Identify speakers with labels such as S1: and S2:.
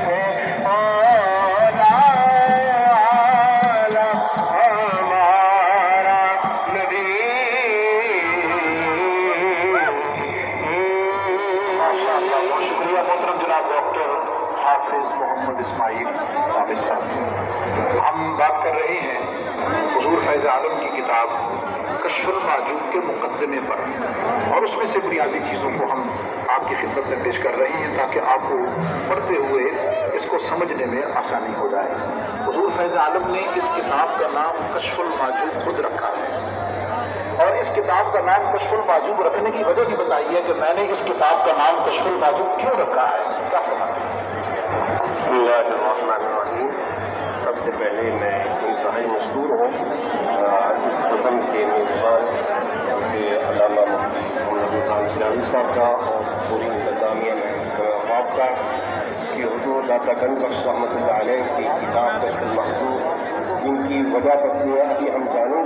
S1: سے اولا ہمارا نبی۔
S2: ماشاء اللہ، بہت شکریہ محترم جناب ڈاکٹر حافظ محمد اسماعیل حافظ صاحب۔ ہم بات کر رہے ہیں حضور فیض عالم کی کتاب کشف المعجوب کے مقدمے پر، اور اس میں سے بنیادی چیزوں کو ہم آپ کی خدمت میں پیش کر رہے ہیں تاکہ آپ کو پڑھتے ہوئے اس کو سمجھنے میں آسانی ہو جائے۔ حضور فیض عالم نے اس کتاب کا نام کشف المعجوب خود رکھا ہے، اور اس کتاب کا نام کشف المعجوب رکھنے کی وجہ بھی بتائی ہے کہ میں نے اس کتاب کا نام کشف المعجوب کیوں رکھا ہے، کیا فرماتے ہیں؟
S1: بسم اللہ الرحمن الرحیم۔ سب سے پہلے میں انتہائی مشکور ہوں اس قسم کے میزبان کے علامہ مفتی محمد خان سیاوی صاحب کا اور پوری انتظامیہ میں خواب کا کہ حضور داتا گنج بخش رحمۃ اللہ علیہ کی کتاب کشف المعجوب جن کی وجہ ابھی ہم جانیں